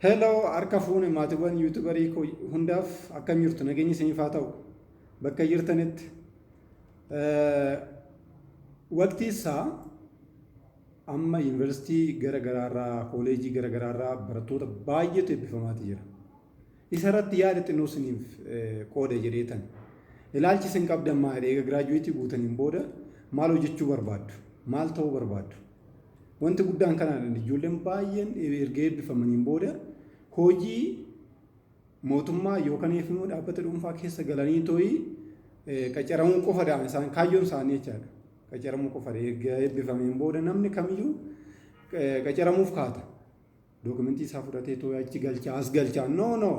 Hello, harka fuune maatiiwwan yuutuubarii koo hundaaf akkam jirtu nageenyi isiniif haa ta'u bakka jirtanitti waqtii isaa amma yuunivarsiitii gara garaarraa kooleejii gara garaarraa barattoota baay'eetu eebbifamaati jira. Isa irratti yaada xinnoo isiniif qooda jedheetan ilaalchi isin qabdan maal eega giraajuweetii guutaniin booda maal hojjechuu barbaaddu? Maal ta'uu barbaaddu? Wanti guddaan kanaan ijoolleen baay'een erga eebbifamaniin booda hojii mootummaa yookaan immoo dhaabbata dhuunfaa keessa galanii tooyi qacaramuu qofadhaan isaan kaayyoon isaanii jechaadha. Qacaramuu qofadha. Erga eebbifameen booda namni kamiyyuu qacaramuuf kaata. Dookumentii isaa fudhatee tooyi achi galchaa as galchaa no.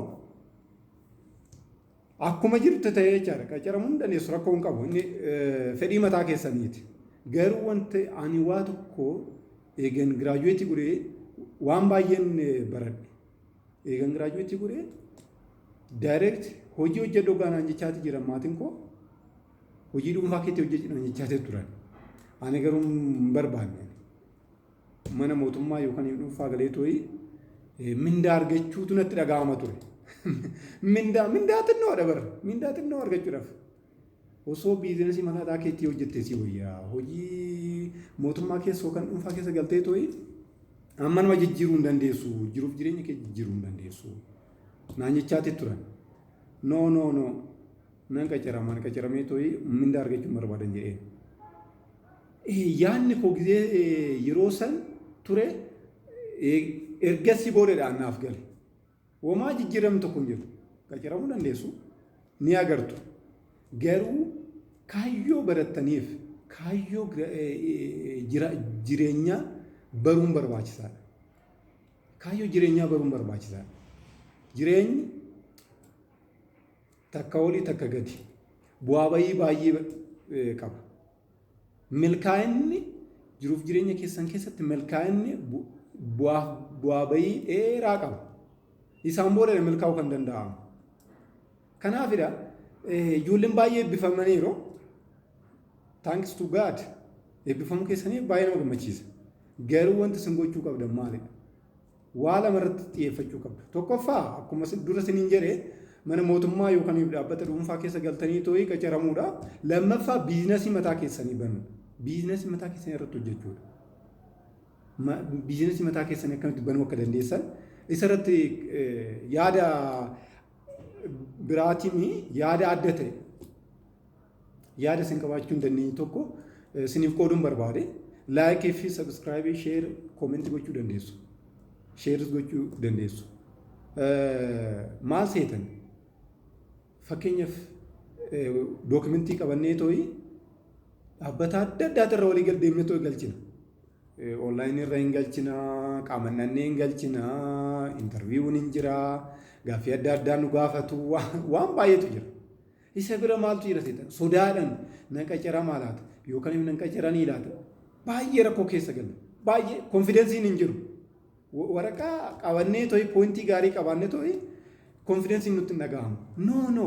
Akkuma jirtu ta'ee jechaadha. Qacaramuu hin dandeessu rakkoo hin qabu. Inni fedhii mataa keessaniiti. Garuu wanti ani waa tokko eegan giraajuweetii godhee waan baay'een baradhe. Eegan giraajuweetii godhee direct hojii hojjedhu gaanaan jechaati jira maatiin koo hojii dhuunfaa keetti hojjechuudhaan jechaatee turan. Ani garuu hin barbaanne mana mootummaa yookaan dhuunfaa galee tooyi mindaa argachuutu natti dhaga'ama ture. Mindaa xinnoo dabar mindaa xinnoo argachuudhaaf osoo biizinasii mataa keetti hojjettee si wayyaa hojii mootummaa keessa yookaan dhuunfaa keessa galtee tooyi amma nama jijjiiruu hin dandeessu jiruuf jireenya kee jijjiiruu hin dandeessu naan jechaatee turan. No nan qacaramee tooyi mindaa argachuu hin barbaadan jedheen. Yaanni koo gizee yeroo san ture ergasii boodadhaan naaf gale. Homaa jijjiiramni tokko hin jiru. Qacaramuu dandeessu ni agartu. Garuu kaayyoo barattaniif kaayyoo jireenyaa baruun barbaachisaadha. Kaayyoo jireenyaa baruun barbaachisaadha. Jireenyi takka olii takka gadi bu'aa bayii baay'ee qaba. Milkaa'inni jiruuf jireenya keessan keessatti milkaa'inni bu'aa bayii dheeraa qaba. Isaan booda milkaa'uu kan danda'amu. Kanaafidha ijoolleen baay'ee eebbifamaniiru. Thanks to God eebbifamuu keessanii baay'ee nama gammachiisa. Garuu wanti isin gochuu qabdan maalidha? Waa lama irratti xiyyeeffachuu qabdu. Tokkoffaa akkuma dura isiniin jedhee mana mootummaa yookaan dhaabbata dhuunfaa keessa galtanii tooyi qacaramuudha. Lammaffaa biizinasii mataa keessanii banuudha. Biizinasii mataa keessanii irratti hojjechuudha. Biizinasii mataa keessanii akkamitti banuu akka dandeessan isarratti yaada biraatiin yaada adda ta'e yaada isin qabaachuu hin dandeenye tokko isiniif qooduun barbaade laayikii fi sabskiraayibii sheer koomentii gochuu dandeessu. Sheeris gochuu dandeessu. Maal seetan? Fakkeenyaaf dookumentii qabannee tooyi dhaabbata adda addaatirra walii galdeemnee tooyi galchina. Onlaayinii irra hin galchina, qaamannannee hin galchina, intarviiwuun hin jira, gaaffii adda addaa nu gaafatu waan baay'eetu jira. Isa bira maaltu jira seetan? Sodaadhaan nan qacaramaa laata yookaan nan qacaranii laata? Baay'ee rakkoo keessa gala. Baay'ee konfidensiin hin jiru. Waraqaa qabannee tooyi poointii gaarii qabaannee tooyi konfidensiin nutti hin dhaga'amu. No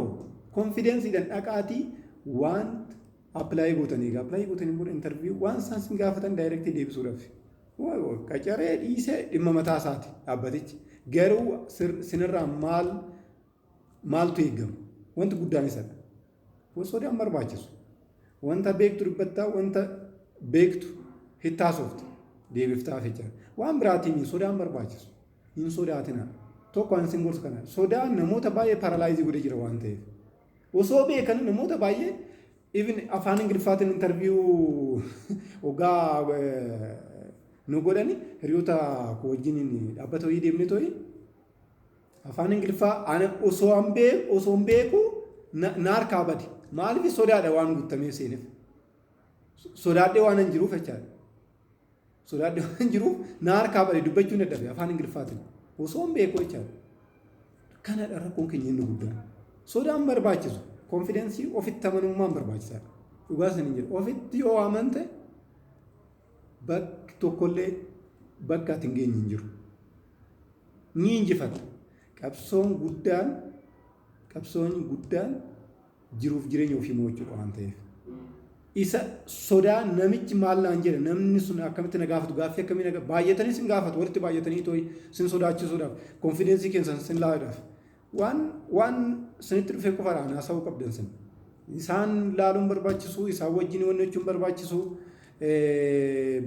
konfidensiidhaan dhaqaatii waan appilaayi gootanii egaa appilaayi gootanii booda intarviiyuu waan isaan sin gaafatan daayirektii deebisuudhaaf. Qacaree dhiisee dhimma mataa isaati dhaabbatichi. Garuu sinirraa maaltu eegama? Wanti guddaan isadha. Sodaan barbaachisu. Wanta beektu dubbattaa wanta beektu hittaasofti deebiftaaf jechuudha. Waan biraatiin sodaan barbaachisu. Hin sodaatinaa. Tokko waan isin gorsu kana. Sodaan namoota baay'ee paralaayizii godhee jira waan ta'eef. Osoo beekan namoota baay'ee even afaan Ingiliffaatiin intarviiyuu ogaa nu godhani hiriyoota koo wajjin dhaabbata hojii deemnee tooyi afaan Ingiliffaa ana osoo hin beeku na harkaa bade. Maaliif sodaadha waan guutamee seeneef. Sodaadhee waan hin jiruuf jechaadha. Sodaadhee waan hin jiruuf na harkaa bade dubbachuun dadhabe afaan Ingiliffaatiin. Osoo hin beeku jechaadha. Kanadha rakkoon keenya inni guddaan. Sodaan barbaachisu. Konfidensii ofitti amanummaan barbaachisaadha. Dhugaa isin hin jedhu. Ofitti yoo amante bakki tokkollee bakka ati hin geenye hin jiru. Ni injifata. Qabsoon guddaan jiruuf jireenya ofii mo'achuudha waan ta'eef. isa sodaa namichi maal naan jedha namni sun akkamitti na gaafatu gaaffii akkamii na baay'atanii sin gaafatu walitti baay'atanii tooyi sin sodaachisuudhaaf konfideensii keessan sin laaluudhaaf waan sinitti dhufee qofaadhaan haasa'uu qabdan sin isaan laaluun barbaachisu isaan wajjin wannachuun barbaachisu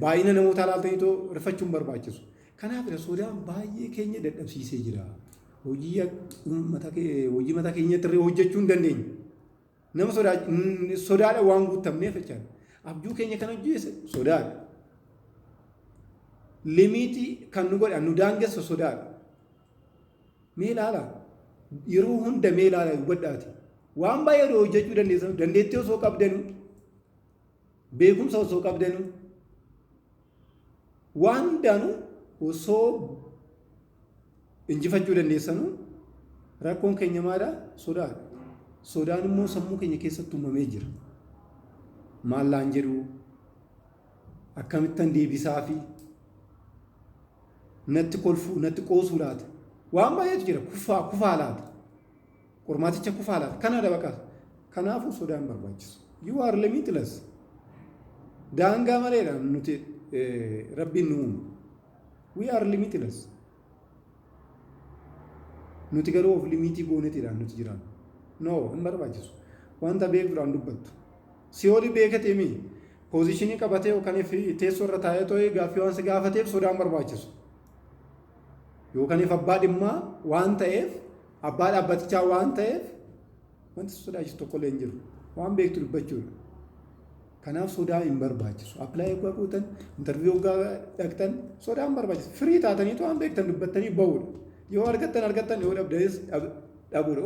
baay'ina namoota laaltanii too rifachuun barbaachisu kanaaf sodaan baay'ee keenya dadhabsiisee jira hojii mataa keenyatti irree hojjechuu hin dandeenye. Nama sodaadha waan guutamneef jechaadha. Abjuu keenya kan hojjeesse sodaadha. Limiitii kan nu godhan nu daangessa sodaadha. Mee ilaala. Yeroo hunda mee ilaala hubadhaati. Waan baay'ee hojjechuu dandeessan dandeettii osoo qabdanu beekumsa osoo qabdanu waan hundaanuu osoo injifachuu dandeessanu rakkoon keenya maadha sodaadha. Sodaan immoo sammuu keenya keessatti uumamee jira. Maallaan jedhu akkamittan deebisaa fi natti kolfuu natti qoosuu laata. Waan baay'eetu jira kufaa laata. Qormaaticha kufaa laata. Kana dabaqa. Kanaafuu sodaan barbaachisu. You are limitless. Daangaa maleedha nuti rabbiin nu uumu. We are limitless. Nuti garuu of limitii gooneetidhaan nuti jiraannu. No, hin barbaachisu. Wanta beekuudhaan dubbattu. Si'oolii beekatee mi poozishinii qabatee yookaan teessoo irra taa'ee too'ee gaaffii waan si gaafateef sodaan barbaachisu. Yookaan abbaa dhimmaa waan ta'eef abbaa dhaabbatichaa waan ta'eef wanti sodaachisu tokkollee hin jiru. Waan beektu dubbachuudha. Kanaaf sodaa hin barbaachisu. Appilaayi yoggaa gootan, intarviiyuu yoggaa dhaqxan sodaan barbaachisu. Firii taataniitu waan beektan dubbattanii ba'uudha. Yoo argattan yoo dhabdanis dhabuudha.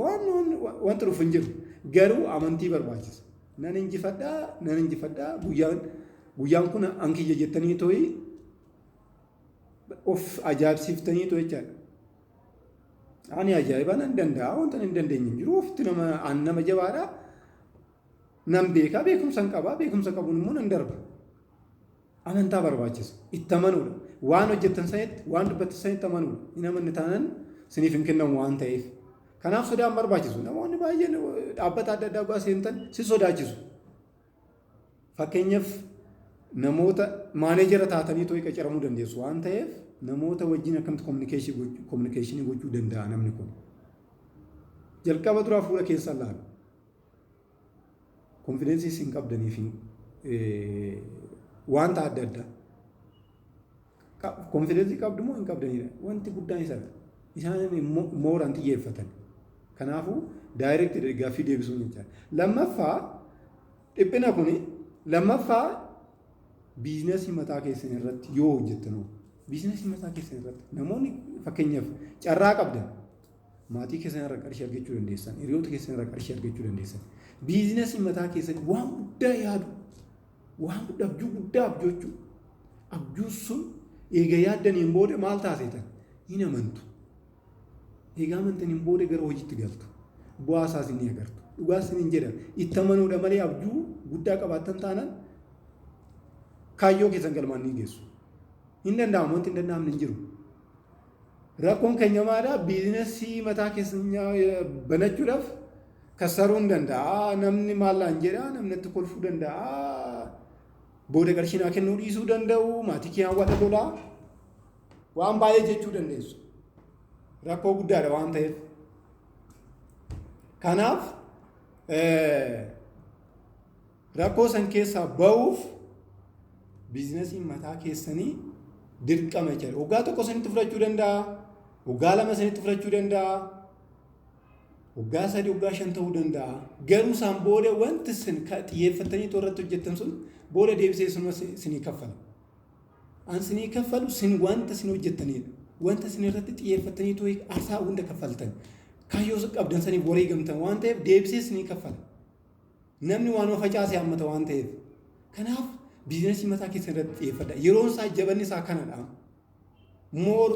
Wanti dhufu hin jiru. Garuu amantii barbaachisa. Nan injifadhaa guyyaan kun hankiyya jettanii tooyi of ajaa'ibsiiftanii tooyi jechaadha. Ani ajaa'iba nan danda'a wanta hin dandeenye hin jiru. Ofitti nama jabaadha. Nan beekaa beekumsa qabaa beekumsa qabuun immoo nan darba. Amantaa barbaachisa. Itti amanuudha. Waan hojjettan sanitti waan dubbattan sanitti amanuudha. Hin amanne taanaan siniif hin kennamu waan ta'eef. Kanaaf sodaan barbaachisu. Namoonni baay'een dhaabbata adda addaa yoggaa seentan si sodaachisu. Fakkeenyaaf namoota maaneejara taatanii too'i qacaramuu dandeessu waan ta'eef namoota wajjin akkamitti kominikeeshinii gochuu danda'a namni kun. Jalqaba duraa fuula keessan laalu. Konfideensii isin qabdaniif wanta adda addaa. Konfideensii qabdu moo hin qabdanidha. Wanti guddaan isaadha. Isaan mooraan xiyyeeffatan. Kanaafuu daayireektii gaaffii deebisuun jechaadha. Dhiphina kuni lammaffaa biizinasii mataa keessan irratti yoo hojjettan biizinasii mataa keessan irratti namoonni fakkeenyaaf carraa qabdan maatii keessan irraa qarshii argachuu dandeessan hiriyoota keessan irraa qarshii argachuu dandeessan biizinasii mataa keessan waan guddaa yaadu waan guddaa abjuu guddaa abjoochuu abjuu sun eega yaaddaniin booda maal taasisan hin amantu. Egaa amantaniin booda gara hojiitti galtu. Bu'aa isaas ni agartu. Dhugaa isiniin jedha. Itti amanuudha malee abjuu guddaa qabaattan taanaan kaayyoo keessan galmaan ni geessu. Hin danda'amu wanti hin danda'amne hin jiru. Rakkoon keenya maadhaa biizinasii mataa keessan banachuudhaaf kassaruu hin danda'a. Namni maallaan jedha namni itti kolfuu danda'a. Booda qarshii naa kennuu dhiisuu danda'u. Maatii kee hawwaata tolaa. Waan baay'ee jechuu dandeessu. Rakkoo guddaadha waan ta'eef. Kanaaf rakkoo san keessaa ba'uuf biizinasiin mataa keessanii dirqama jechuudha. Waggaa tokko sanitti fudhachuu danda'a. Waggaa lama sanitti fudhachuu danda'a. Waggaa 3 waggaa 5 ta'uu danda'a. Garuu isaan booda wanti isin xiyyeeffatanii irratti hojjettan sun booda deebisee isinii kaffala. An isinii kaffalu isin wanta isin hojjettanidha. Wanta isin irratti xiyyeeffatanii too'i aarsaa hunda kaffaltan. Kaayyoo qabdan saniif warii gamtan waan ta'eef deebisee isinii kaffala. Namni waan facaasee hammata waan ta'eef. Kanaaf biizinasii mataa keessan irratti xiyyeeffadha. Yeroon isaa jabanni isaa kanadha. Moor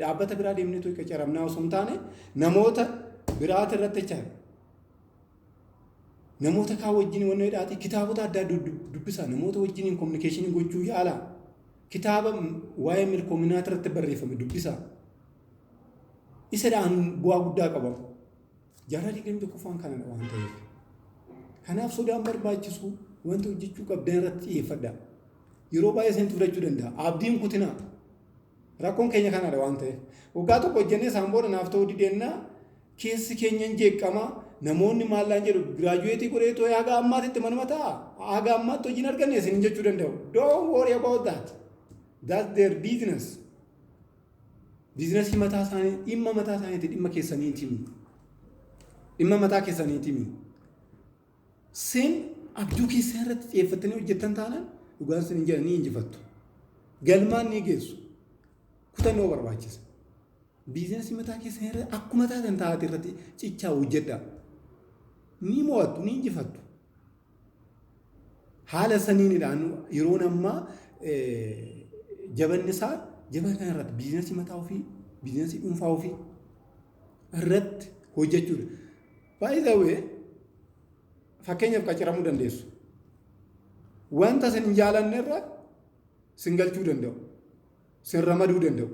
dhaabbata biraa deemnee too'i qacaramnaa osoo hin taane namoota biraati irratti jechaadha. Namoota kaa wajjin wanna hidhaati kitaabota adda addaa dubbisa. Namoota wajjin kominikeeshinii gochuu yaala. Kitaaba waa'ee milkoominaa irratti barreeffame dubbisa. Isadhaan bu'aa guddaa qabamu. Jaarraa 21 kanadha waan ta'eef. Kanaaf sodaan barbaachisu wanta hojjechuu qabdan irratti xiyyeeffadhaa. Yeroo baay'ee isin fudhachuu danda'a. Abdiin kutinaa. Rakkoon keenya kanadha waan ta'eef. Waggaa tokko hojjennee isaan booda naaf ta'uu didennaa keessi keenya hin jeeqama. Namoonni maallaan jedhu giraajuweetii godhee too haga ammaatitti manuma ta'a. Haga ammaatti hojiin arganne isin jechuu danda'u. Don't worry about that. That's their business. Business mataa isaanii dhimma mataa isaaniiti dhimma keessaniiti mi. Dhimma mataa keessaniiti mi. Sin abjuu keessan irratti xiyyeeffattanii hojjettan taanaan dhugaan sin ni injifattu. Galmaan ni geessu. Kutannoo barbaachisa. Business mataa keessan irratti akkuma taatan taate irratti cichaa hojjedhaa. Ni mo'attu ni injifattu. Haala saniinidhaan yeroon ammaa jabanni isaa jabana kana irratti biizinasii mataa ofii, biizinasii dhuunfaa ofii irratti hojjechuudha. By the way, fakkeenyaaf qacaramuu dandeessu. Wanta isin hin jaalanne irra isin galchuu danda'u. Isin ramaduu danda'u.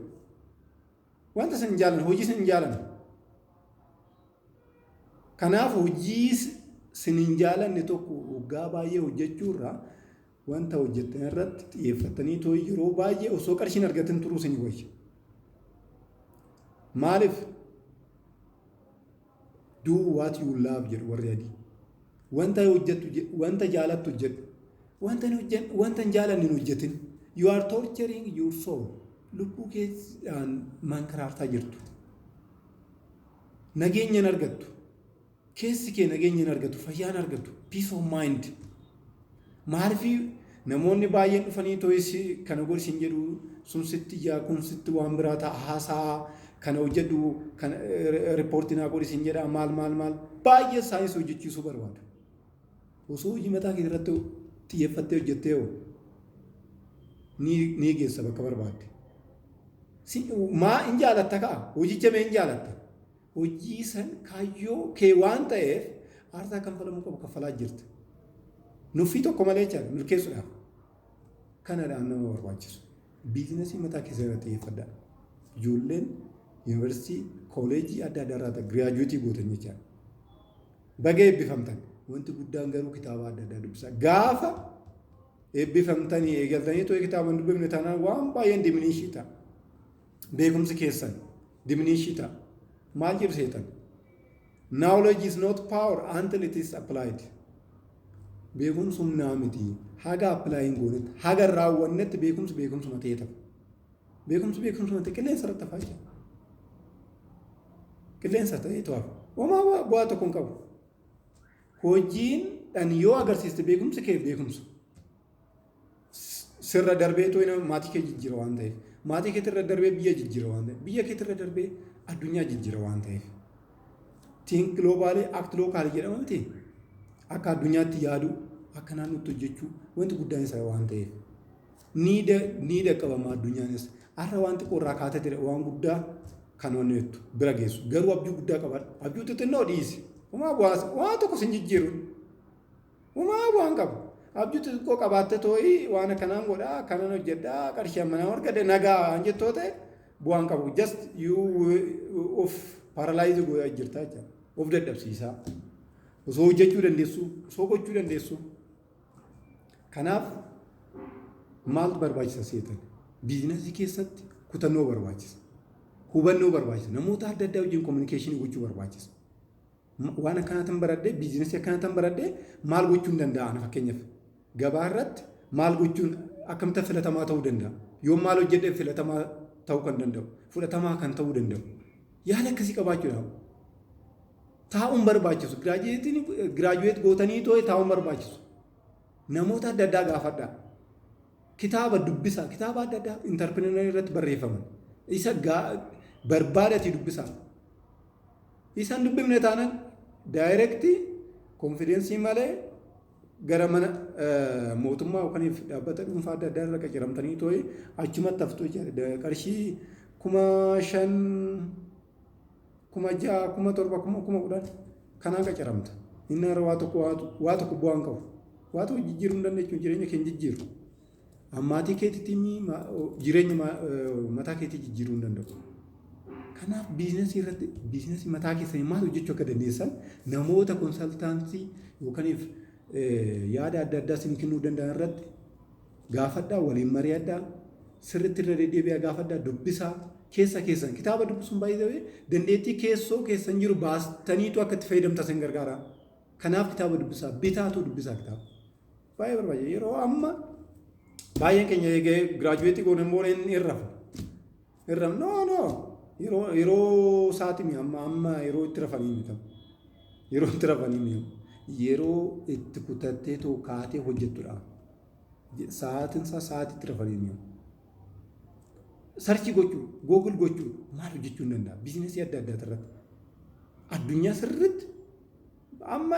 Wanta isin hin jaalanne, hojii isin hin jaalanne. Kanaaf hojii isin hin jaalanne tokko waggaa baay'ee hojjechuu irraa wanta hojjettan irratti xiyyeeffatanii too yeroo baay'ee osoo qarshiin argatan turuu isin wayya. Maaliif? Do what you love jedhu warri adii. Wanta hojjettu wanta jaalattu hojjedhu. Wanta hin jaalanne hin hojjetin. You are torturing your soul. Lubbuu keessaan mankaraartaa jirtu. Nageenya hin argattu. Keessi kee nageenya hin argatu, fayyaa hin argatu, peace of mind. Maaliif namoonni baay'een dhufanii too'isi kana gorsiin jedhu sun sitti yaa kun sitti waan biraa ta'a haasaa kana hojjedhu kana riippoortii naa godhisiin jedha maal baay'ee saayinsii hojjechiisuu barbaada. Osoo hojii mataa kee irratti xiyyeeffattee hojjettee hoo ni geessa bakka barbaadde. Maa hin jaalatta ka'a hojicha mee hin jaalatta. Hojii san kaayyoo kee waan ta'eef aarsaa kanfalamuu qabu kaffalaa jirta. Nuffii tokko malee jechaadha milkeessuudhaaf. Kanadhaan nama barbaachisu. Biizinasii mataa keessa irratti xiyyeeffadhaa. Ijoolleen yuunivarsiitii, kooleejii adda addaa irraa giraajuweetii gootan jechaadha. Baga eebbifamtan. Wanti guddaan garuu kitaaba adda addaa dubbisa. Gaafa eebbifamtanii eegaltanii too kitaaba hin dubbifne taanaan waan baay'een diminiishii ta'a. Beekumsi keessan diminiishii ta'a. Maal jedhu seetan? Knowledge is not power until it is applied. Beekumsi humnaa miti. Haga applying goonetti, haga raawwannetti beekumsuma ta'ee ta'a. Beekumsuma ta'e qilleensa irratti hafaa jira. Qilleensa ta'ee ta'a. Homaa bu'aa tokko hin qabu. Hojiin dhaan yoo agarsiiste beekumsi kee beekumsa. Sirra darbee too maatii kee jijjiira waan ta'eef. Maatii kee irra darbee biyya jijjiira waan ta'eef. Biyya kee irra darbee addunyaa jijjiira waan ta'eef. Think globally, act locally jedhama miti. Akka addunyaatti yaaduu, akka naannootti hojjechuu wanti guddaan isaa waan ta'eef. Ni qabamaa addunyaanis. Har'a wanti qorraa kaatee waan guddaa kan wanneettu bira geessu. Garuu abjuu guddaa qabaadha. Abjuu xixinnoo dhiisi. Homaa bu'aasa. Waan tokko sin jijjiiru. Homaa bu'aan qabu. Abjuu xixiqqoo qabaatte too'ii waan akkanaan godhaa, akkanaan hojjedhaa, qarshii ammanaa argate nagaa jettoo ta'e bu'aan qabu. Just of paralyze goyaa jirta jechuudha. Of dadhabsiisaa. Osoo hojjechuu dandeessu, osoo gochuu dandeessu. Kanaaf maaltu barbaachisa seetan? Biizinasii keessatti kutannoo barbaachisa. Hubannoo barbaachisa. Namoota adda addaa wajjin kominikeeshinii gochuu barbaachisa. Waan akkanaatiin baradhee biizinasii akkanaatiin baradhee maal gochuun danda'an fakkeenyaaf gabaa irratti maal gochuun akkamitti filatamaa ta'uu danda'a. Yoo maal hojjedhee filatamaa ta'uu kan danda'u, fudhatamaa kan ta'uu danda'u. Yaada akkasii qabaachuudhaaf taa'uun barbaachisu. Giraajuweet gootanii too'ee taa'uun barbaachisu. Namoota adda addaa gaafadhaa. Kitaaba dubbisaa. Kitaaba adda addaa intarpirenerii irratti barreeffaman. Isa barbaadati dubbisaa. Isaan dubbifne taanaan daayirektii konfidensii malee gara mana mootummaa yookaan dhaabbata dhuunfaa adda addaa irra qacaramtanii too'ee achumatti haftuu jechuudha. Qarshii 5,000, 6,000, 7,000, 10,000 kanaan qacaramta. Inni irra waa tokko bu'aan qabu. Waa tokko jijjiiruu hin dandeechuun jireenya keenya jijjiiru. Ammaatii keetiitii jireenya mataa keetii jijjiiruu hin danda'u. Kanaaf biizinasii mataa keessanii maal hojjechuu akka dandeessan namoota konsaltaansii yookaan yaada adda addaa isin kennuu danda'an irratti gaafadhaa, waliin mari'adhaa, sirriitti irra deddeebi'aa gaafadhaa, dubbisaa keessa keessan kitaaba dubbisuun baay'ee dandeettii keessoo keessan jiru baastaniitu akka itti fayyadamtan isin gargaara. Kanaaf kitaaba dubbisaa, bitaatu dubbisaa kitaaba. Baay'ee barbaachisa. Yeroo amma baay'een keenya eegee giraajuweetii goone immoo irrafa. Yeroo sa'aatii amma yeroo itti rafanii mitamu. Yeroo itti rafanii mitamu. Yeroo itti kutattee too kaatee hojjettudha. Sa'aatiin isaa sa'aatiitti rafanii mitamu. Sarchii gochuu, googil gochuu maal hojjechuu hin danda'a? Biizinesii adda addaa irratti. Addunyaa sirriitti amma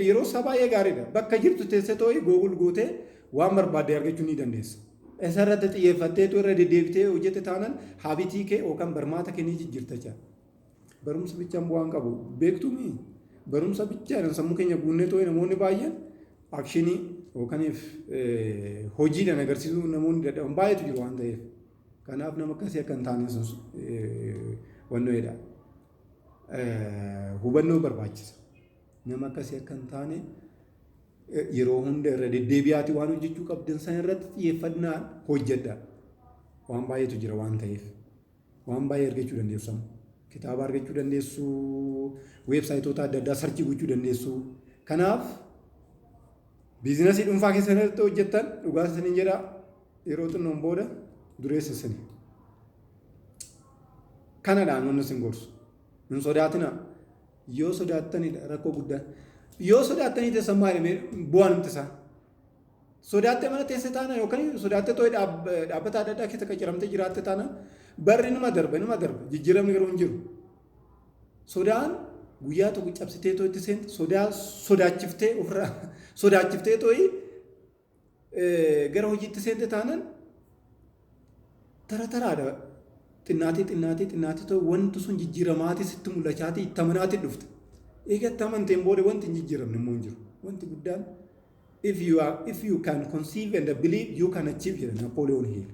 yeroo isaa baay'ee gaariidha. Bakka jirtu teessee too'i googil gootee waan barbaadde argachuu ni dandeessa. Isarratti xiyyeeffattee irra deddeebitee hojjette taanaan haabitii kee yookaan barmaata kee ni jijjiirta jecha. Barumsa bichaan bu'aan qabu beektuumi. Barumsa bichaan sammuu keenya guunnee too'i namoonni baay'een akshinii yookaan hojiidhaan agarsiisuu namoonni dadhaban baay'eetu jiru waan ta'eef. Kanaaf nama akkasii akka hin taane wannoodha. Hubannoo barbaachisa. Nama akkasii akka hin taane yeroo hunda irra deddeebi'aati waan hojjechuu qabdan san irratti xiyyeeffannaan hojjedha. Waan baay'eetu jira waan ta'eef. Waan baay'ee argachuu dandeessu. Kitaaba argachuu dandeessu, weebsaayitoota adda addaa sarchii gochuu dandeessu. Kanaaf biizinasii dhuunfaa keessan irratti hojjettan dhugaa isiniin jedha yeroo xinnoon booda dureessa isin. Kanadhaan wanni isin gorsu. Hin sodaatina. Yoo sodaattanidha rakkoo guddaa. Yoo sodaattanii teessan maal bu'aan nuti isaa. Sodaattee mana teesse taana yookaan sodaattee too'i dhaabbata adda addaa keessa qacaramtee jiraatte taana barri nima darba jijjiiramni garuu hin jiru. Sodaan guyyaa tokko cabsitee too'itti seente sodaachiftee ofirraa sodaachiftee too'i gara hojiitti seente taanaan taraadha. Xinnaatee too'i wanti sun jijjiiramaatii sitti mul'achaatii itti amanaatii dhufte. Eegatti amanteen booda wanti hin jijjiiramne immoo hin jiru. Wanti guddaan if you can conceive and believe you can achieve jedha Napoleon Hill.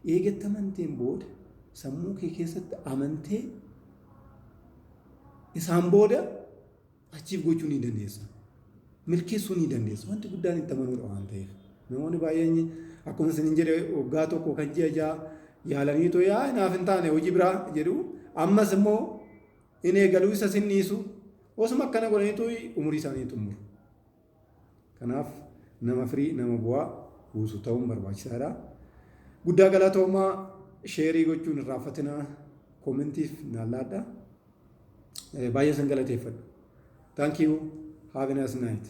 Eegatti amanteen booda sammuu kee keessatti amantee isaan booda achieve gochuu ni dandeessa. Milkeessuu ni dandeessa. Wanti guddaan itti amanuudha waan ta'eef. Namoonni baay'een akkuma isin jedhe waggaa tokko kan ji'a ja'a yaalanii too yaa naaf hin taane hojii biraa jedhu ammas immoo in eegaluu isa sinniisu osuma akkana godhaniitu umurii isaanii xumuru. Kanaaf nama firii nama bu'aa buusu ta'uun barbaachisaadha. Guddaa galatoomaa sheerii gochuun hin raaffatinaa koomentiif naallaadha. Baay'ee san galateeffadha. Thank you. Have a nice night.